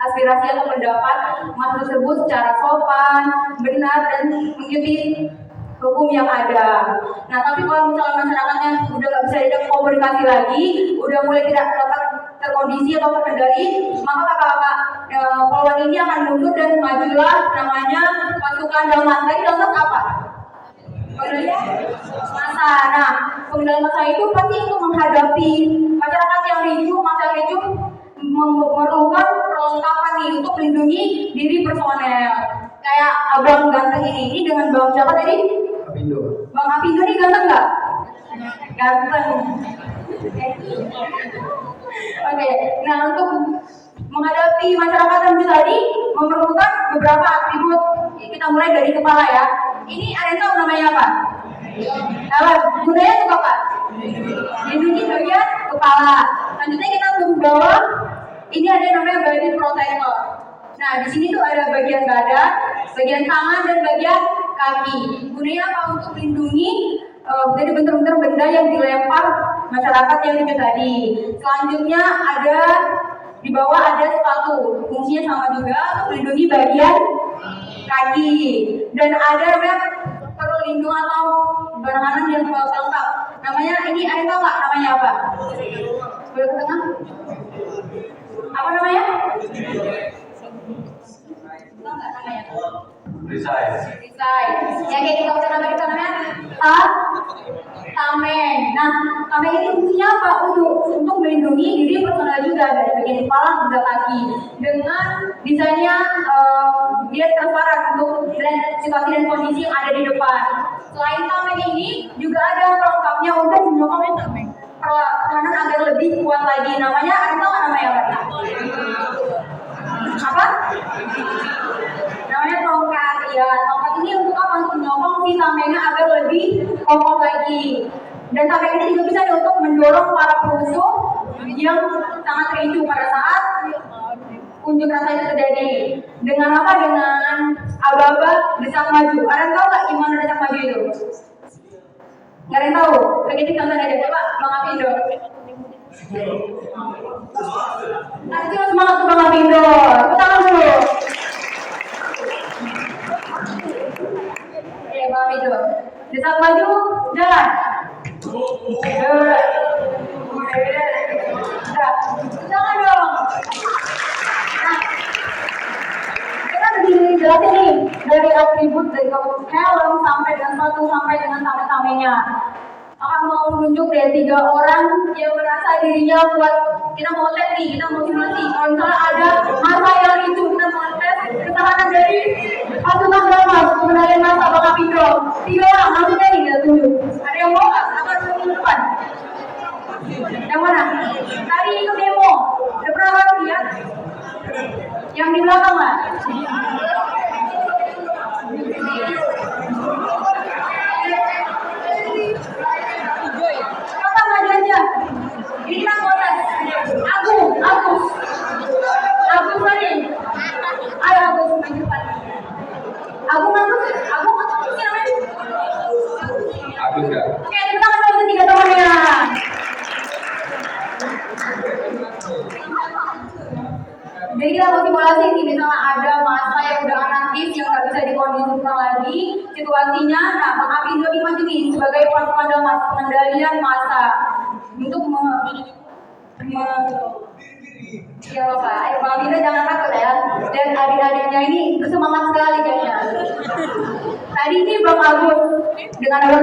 aspirasi atau pendapat massa tersebut secara sopan, benar, dan mengikuti hukum yang ada. Nah, tapi kalau misalnya masyarakatnya udah nggak bisa diajak komunikasi lagi, udah mulai tidak dapat terkondisi atau terkendali, maka kakak-kakak polwan ini akan mundur dan majulah namanya pasukan Dalmas. Tadi Dalmas apa? Pengendalian massa. Nah, pengendalian massa itu pasti untuk menghadapi masyarakat yang ricuh, massa yang ricuh, memerlukan perlengkapan nih untuk melindungi diri personel. Kayak abang ganteng ini dengan bang siapa tadi? Apindo. Bang Apindo ini ganteng nggak? Ganteng. Oke, nah untuk menghadapi masyarakat yang tadi memerlukan beberapa atribut. Kita mulai dari kepala ya. Ini ada yang tahu namanya apa? Alat gunanya untuk apa? Lindungi bagian kepala. Selanjutnya kita turun bawah. Ini ada yang namanya body protector. Nah, di sini tuh ada bagian badan, bagian tangan, dan bagian kaki. Gunanya apa? Untuk melindungi dari bentuk-bentuk benda yang dilempar masyarakat yang itu tadi. Selanjutnya ada di bawah ada sepatu. Fungsinya sama juga untuk melindungi bagian kaki. Dan ada namanya perlindungan atau penanganan yang lengkap. Namanya ini ada tahu nggak namanya apa? Boleh ke tengah? Apa namanya? Tahu nggak namanya? Perisai. Yang kayak kita udah namanya tameng. Nah, tameng ini fungsinya apa? Untuk melindungi diri personal juga dari bagian kepala hingga kaki. Dengan desainnya dia transparan untuk situasi dan kondisi yang ada di depan. Selain tameng ini juga ada pelengkapnya untuk menyokong pertahanan agar lebih kuat lagi. Namanya ada tahu namanya apa? Apa? Namanya tongkat. Ya, tongkat ini untuk apa? Untuk menyokong si tamengnya agar lebih kokoh lagi. Dan tameng ini juga bisa nih untuk mendorong para perusuh yang sangat rindu pada saat unjuk rasa itu terjadi. Dengan apa? Dengan aba-aba desak maju. Ada yang tahu nggak gimana desak maju itu? Nggak ada yang tahu? Begitu contoh aja, coba Bang Apindo. Kasih semangat tuh Bang Apindo. Tangan dulu. Oke, Bang Apindo. Desak maju, jalan. Jangan dong. Nah, kita begini jelasin nih dari atribut dari helm sampai dengan sepatu sampai dengan tameng-tamengnya. Akan mau menunjuk dari 3 orang yang merasa dirinya kuat. Kita mau tes nih, kita mau simulasi. Kalau misalnya ada masa yang itu, kita mau tes ketahanan dari pasukan Damas, pengendalian masa Bang Apindo. 3 orang, maksudnya nih kita tunjuk. Ada yang mau nggak? Atau ada yang depan? Yang mana? Tadi ikut demo. Udah pernah baru lihat? Yang di belakang lah. Coba maju aja. Ini kita mau tes. Agus tadi. Ayo Agus maju depan. Agus sih namanya. Agus ya. Oke, tepuk tangan dulu 3 temannya. Jadi kita mau simulasi nih, misalnya ada masa yang udah anarkis yang nggak bisa dikondisikan lagi situasinya. Nah, Bang Apindo dimaju nih sebagai pasukan Damas, pengendalian masa untuk ya Bapak, Bang Apindo jangan takut ya. Dan adik-adiknya ini bersemangat sekali kayaknya. Tadi ini Bang Agus dengan ada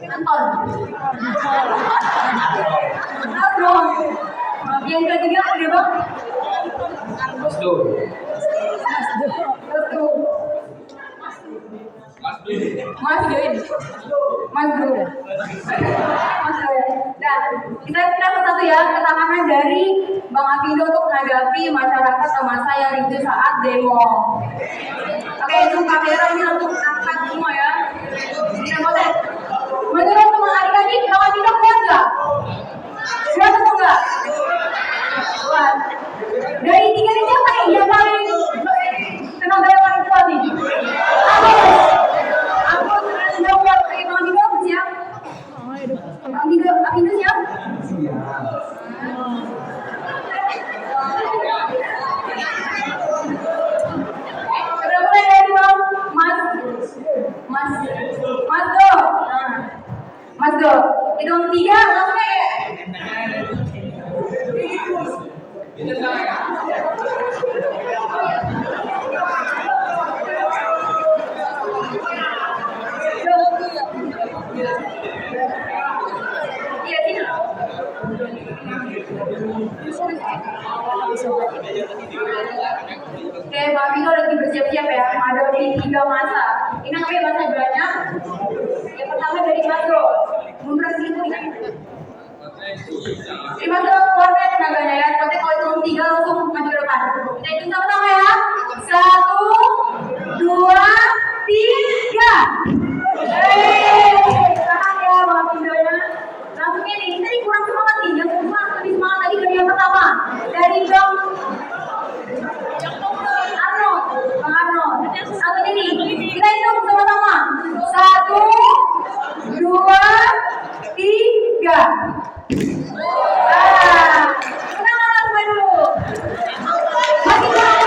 Anton. Yang ketiga ada Bang Mas Dur. Mas Dur. Nah, kita satu ya ketanganan dari Bang Apindo untuk menghadapi masyarakat atau masa yang rindu saat demo. Oke, itu kamera ini langsung angkat semua ya. Tidak boleh. Menurut teman adik-adik, Bang Apindo kuat nggak? Kuat atau enggak? Kuat. Dari 3 ini siapa nih yang paling tenaga yang paling kuat nih? Aku sudah kuat. Bang Apindo siap? Apindo siap? Sudah mulai dari Bang Mas Do. Hitung 3 langsung ya. Oke, Bang Apindo lagi bersiap-siap ya menghadapi 3 masa. Ini namanya masa banyak. Yang pertama dari Mas Do. Mundur sedikit. Ini Mas Do keluarga tenaganya ya. Nanti kalau hitung 3 langsung maju ke depan. Kita hitung sama-sama ya. 1, 2, 3. Tahan ya Bang Apindo ya. Langsung ini kurang semangat nih. Yang kedua lebih semangat lagi dari yang pertama. Dari Bang Arnold. Satu ini. Kita hitung sama-sama. 1, 2, 3. Tenang semua dulu. Masih semangat.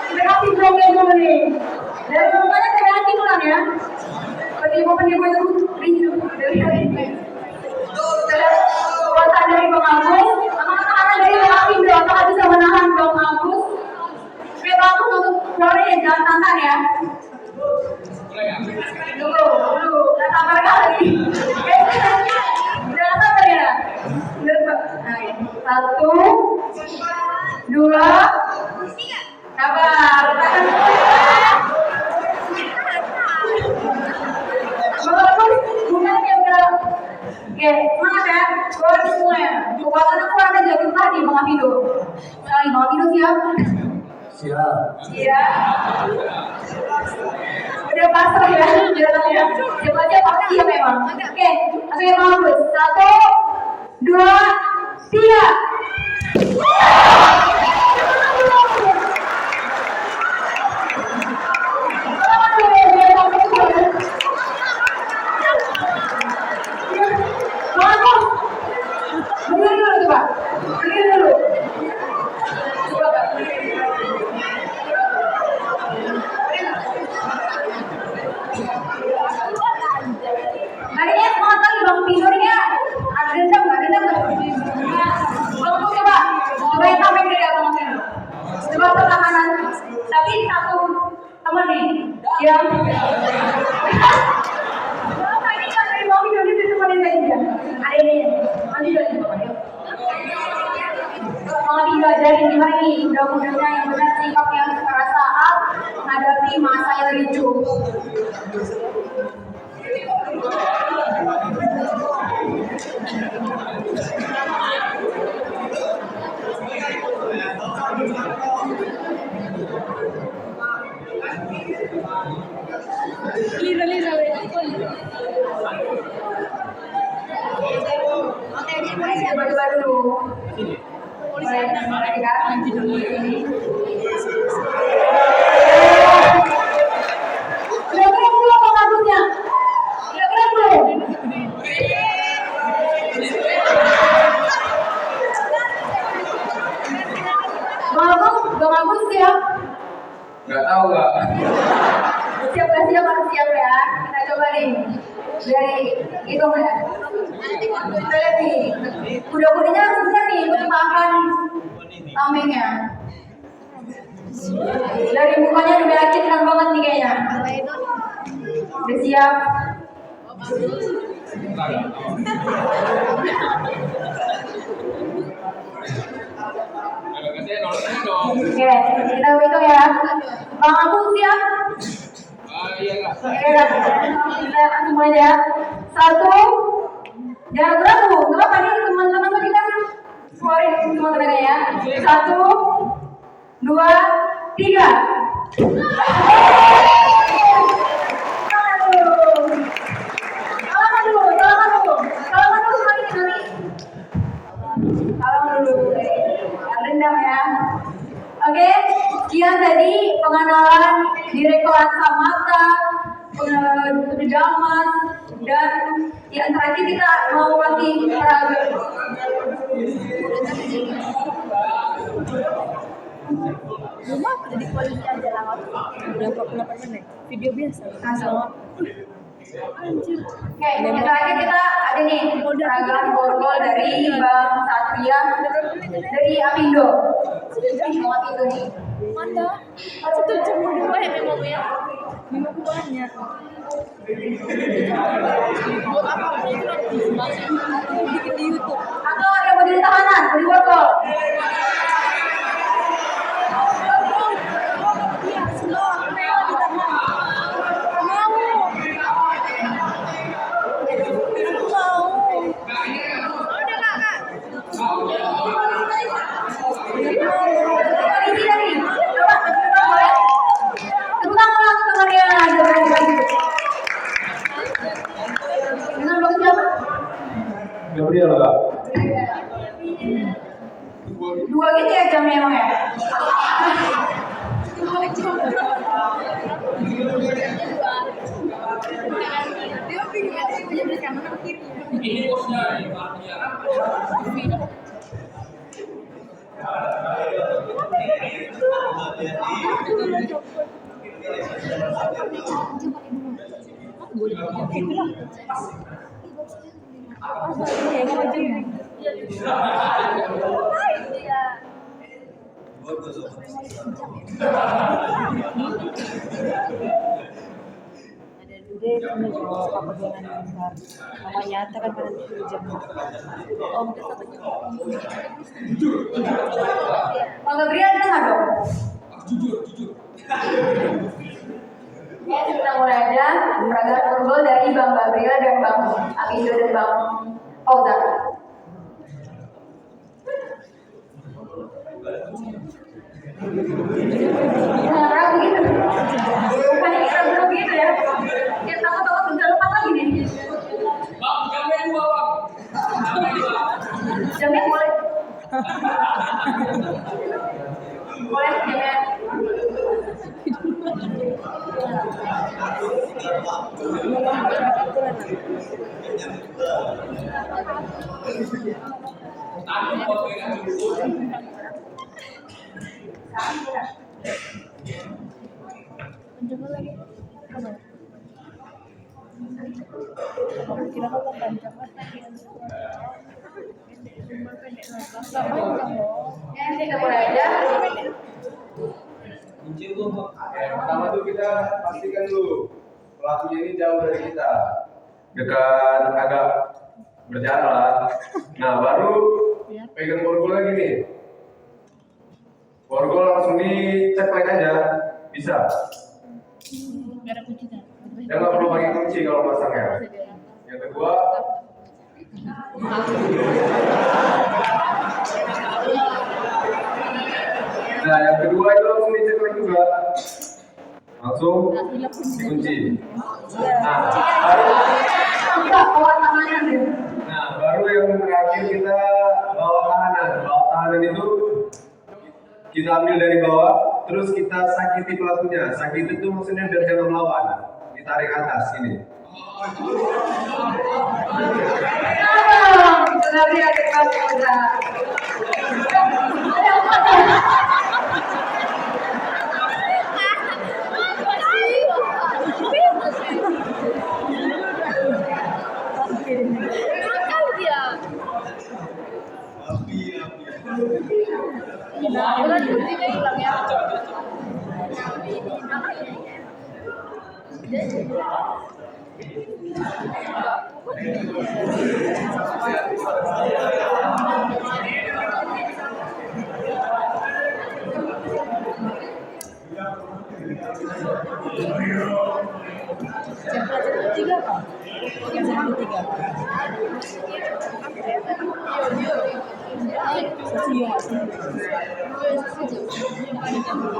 Terima kasih dulu nih. Dari bapaknya terima kasih pulang ya. Bapaknya gue itu rindu dari kuasa dari Bang Agus, sama tekanan dari Bang Apindo. Apakah bisa menahan Bang Agus? Oke, Bang Agus untuk keluarnya jangan tantan ya. Dulu, nggak sabar kali. Jangan sabar ya. 1, 2, 3. Sabar. Bagus, bukan ya udah. Oke, semangat ya. Keluar semua ya. Kekuatan aku ada jatuh tadi Bang Apido. Sekali Bang Apido siap? Siap. Siap. Udah pasrah ya, jalannya. Coba aja pasti ya memang. Oke, langsung yang bagus. 1, 2, 3. Berdiri dulu coba. Berdiri dulu. Coba Kak. Kayaknya semangat kali Bang tidurnya. Ada dendam nggak? Dendam nggak? Bang coba. Coba yang sampai dari Abang Pino. Coba pertahanan. Tapi satu teman nih. Yang ini kan dari Bang Pino dia temenin saya juga. Ada ini. Nanti juga di bawah. Mau diajarin gimana nih mudah-mudahnya yang benar sikap yang secara saat menghadapi masa yang ricuh. Lira. Coba dulu. Boleh kan? Udah keren belum Bang Agusnya? Udah keren belum? Bang Agus siap? Nggak tahu nggak. Siap gak siap? Harus siap ya. Kita coba nih. Dari hitung ya. Kita lihat nih. Kuda-kudanya harus bisa nih bertahan tamengnya. Dari mukanya udah meyakinkan banget nih kayaknya. Udah siap? Oke, kita hitung ya. Bang Agus siap? Oke, kita langsung mulai ya. 1, jangan ragu. Nggak apa nih teman-teman tadi kan keluarin semua tenaga ya. 1, 2, 3. Salaman dulu sekali nanti. Salaman dulu. Jangan dendam ya. Oke, sekian tadi pengenalan Direktorat Samapta, Pengawas, dan yang terakhir kita mau kasih peraga. Rumah udah di polisi aja lah. Udah 48 menit. Video biasa. Anjir. Oke, yang terakhir kita ada nih peragaan borgol dari Bang Satria dari Apindo. Banget itu nih. Mana? Itu cuma banyak memang ya. Memang banyak. Buat apa aku bikin di YouTube? Atau yang mau jadi tahanan, beli borgol. Iya, slow. Mau ditahan. Mau. Udah kak. Ini dari, coba boleh. Tepuk tangan temannya ada bagi. Dengan bagus siapa? Gabriel Kak. Dua gitu ya jamnya emang ya? Ini bosnya. Dia menjawab apa dengan bentar. Mama nyata kan pada jam. Om Bang Gabriel dengar dong? Ya, kita mulai aja peragaan borgol dari Bang Gabriel dan Bang Apindo dan Bang Fauzan. Orang begitu. Bukannya kita belum begitu ya. Kita takut bisa lepas lagi nih. Jamnya boleh. Boleh jamnya. Kira kau panjang lah. Kita boleh aja. Pertama tuh kita pastikan dulu pelakunya ini jauh dari kita, dekat agak berjarak. Nah baru pegang borgol lagi nih. Borgol langsung diceklek aja, bisa. Ya nggak perlu pakai kunci kalau pasangnya. Yang kedua, nah yang kedua itu langsung diceklek juga, langsung dikunci. Nah baru yang terakhir kita bawa tahanan. Bawa tahanan itu kita ambil dari bawah, terus kita sakiti pelakunya. Sakiti itu maksudnya biar jangan melawan, ditarik atas ini.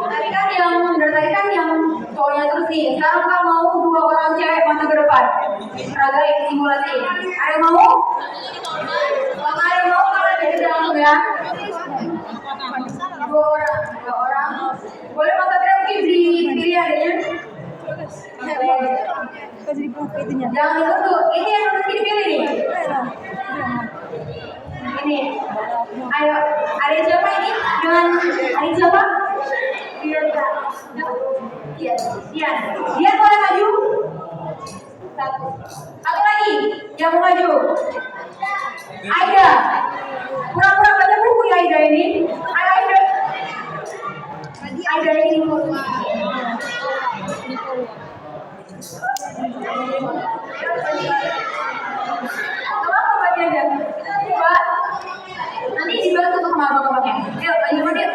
Tadi kan yang cowoknya terus nih. Sekarang kan mau 2 orang cewek maju ke depan. Raga yang simulasi. Ada yang mau? Kalau ada yang mau kalian jadi dalam ya. 2 orang. Boleh mata terakhir dipilih adanya. Jangan itu. Ini yang harus dipilih nih. Ini. Ayo, ada siapa ini? Dengan ada siapa? Dia boleh maju. 1 lagi yang mau maju. Aida. Pura-pura baca buku ya Aida ini. Ayo Aida. Aida ini. Kenapa baca aja? Coba. Nanti dibantu sama abang-abangnya. Ayo, ayo dia.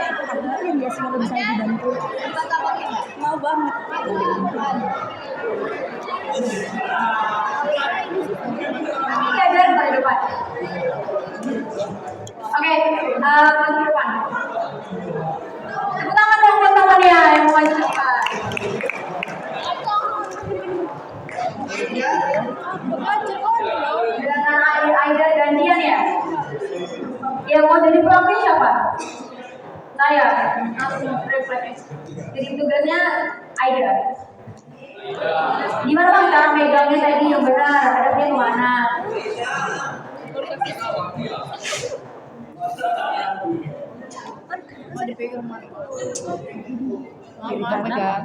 Mau banget. Kita jalan ke depan. Oke, maju ke depan. Tepuk tangan dong buat temannya yang mau maju ke depan. Dengan Aida dan Dian ya. Yang mau jadi pelakunya siapa? Saya. Langsung refleks. Jadi tugasnya Aida. Gimana bang cara megangnya tadi yang benar? Hadapnya kemana? Mau dipegang mana? Kiri kanan.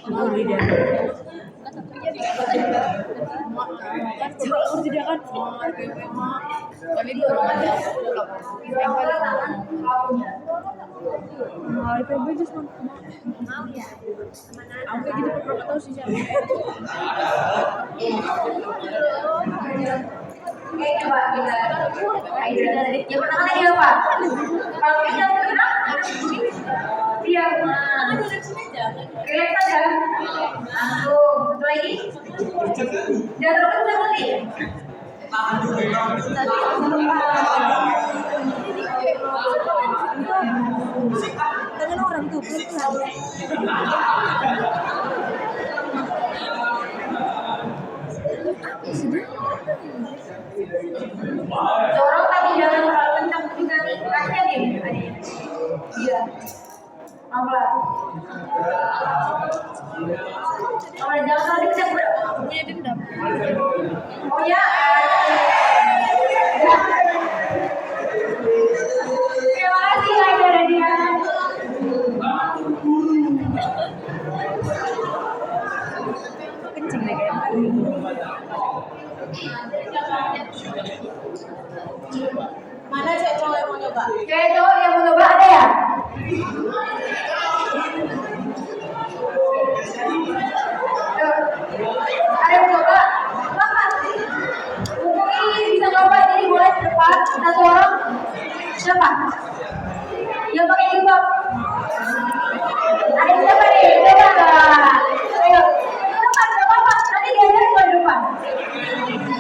Kiri dan. Coba tidak kan? Kali 2 orang aja. Mau IPB just mau ya. Aku kayak gitu pernah tahu sih siapa. Coba kita Aida tadi. Yang pertama tadi apa? Kalau kita kenal dia relax aja. Langsung satu lagi. Jangan terlalu kencang nanti. pelan tuh, pelan. Dorong tapi jangan terlalu kencang juga nih. Kasihan ya adiknya. Iya. Pelan-pelan. Kalau jangan terlalu kencang bro. Punya dendam. Oh ya. Terima kasih Aida Nadia. Kenceng deh kayaknya. Mana cewek cowok yang mau nyoba? Cewek cowok yang mau coba ada ya? Ada yang mau coba? Apa? Buku ini bisa coba, jadi boleh cepat satu orang. Siapa? Yang pakai jilbab. Ada yang coba nih, coba nggak? Ayo, depan, nggak apa-apa. Nanti diajarin ke depan.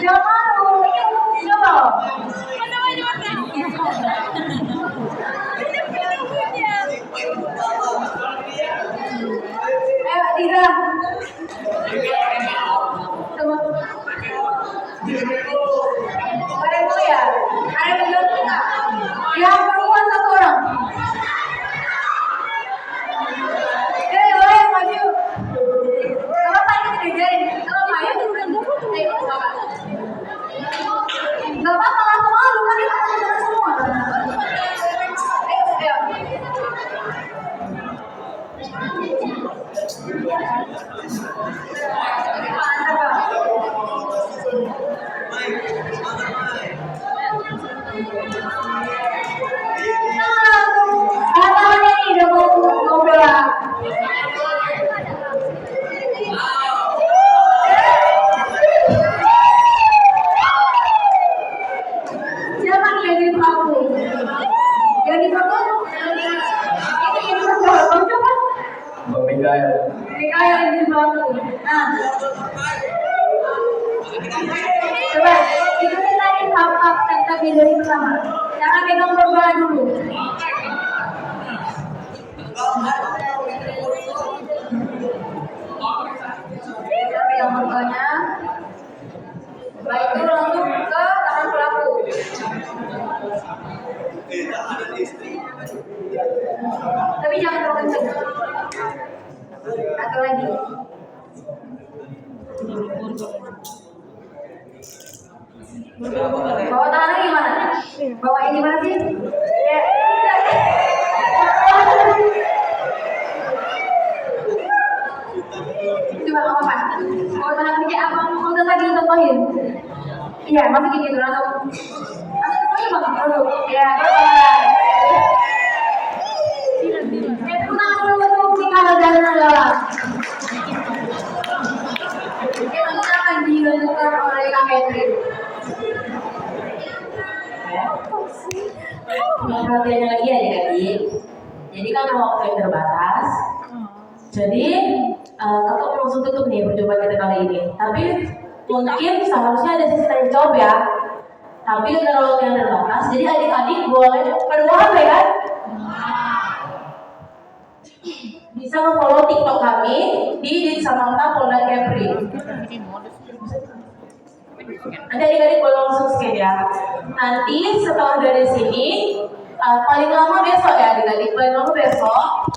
Jangan malu, ini coba loh. Ayo, Tira. Coba. Ada yang mau ya? Ada yang mau juga? Yang perempuan satu orang. Boleh maju. Kalau apa ini diajarin? Kalau maju ayo coba. Gak apa-apa langsung malu kan kita teman semua. Ayo. Mantap Pak. Tangannya nih udah mau berak. Siapa nih yang jadi pelaku? Yang di pelaku? Ini yang pelaku. Kamu coba? Bang Mikael. Mereka yang jadi pelaku. Nah, coba ikutin tadi hap-hap tadi dari pertama. Jangan pegang bola dulu. Kita pegang bolanya. Baik itu langsung ke tangan pelaku. Tapi jangan terlalu kencang. Atau lagi. Bawa tangannya gimana? Bawa ini gimana sih? Ya. Coba apa? Bawa tangan kayak apa? Udah lagi contohin. Iya, masukin gitu langsung. Langsung bang, dulu. Ya, tenang dulu tuh, kalau jalan adalah. Itu akan dilakukan oleh Kak Catherine. Perhatiannya lagi adik-adik. Jadi karena waktu yang terbatas, jadi kakak langsung tutup nih perjumpaan kita kali ini. Tapi mungkin seharusnya ada sisi tanya jawab ya. Tapi karena waktu yang terbatas, jadi adik-adik boleh berdua HP kan? Bisa nge-follow TikTok kami di Ditsamanta Polda Kepri. Nanti adik-adik boleh langsung scan ya. Nanti setelah dari sini paling lama besok ya adik-adik, paling lama besok